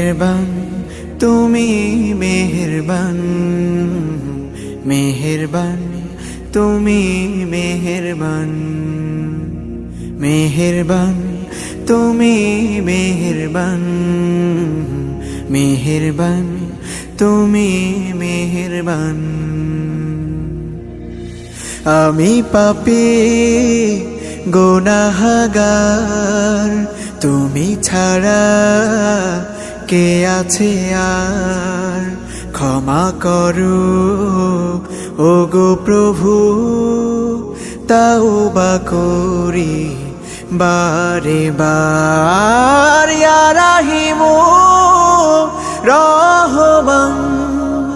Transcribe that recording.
মেহেরবান তুমি মেহেরবান, মেহেরবান তুমি মেহেরবান, মেহেরবান তুমি মেহেরবান, মেহেরবান তুমি মেহেরবান। আমি পাপী গুনাহগার, তুমি ছাড়া কে আছে আর? ক্ষমা করো ওগো প্রভু, তাওবা করি বারে বার। ইয়া রাহিমু রহমান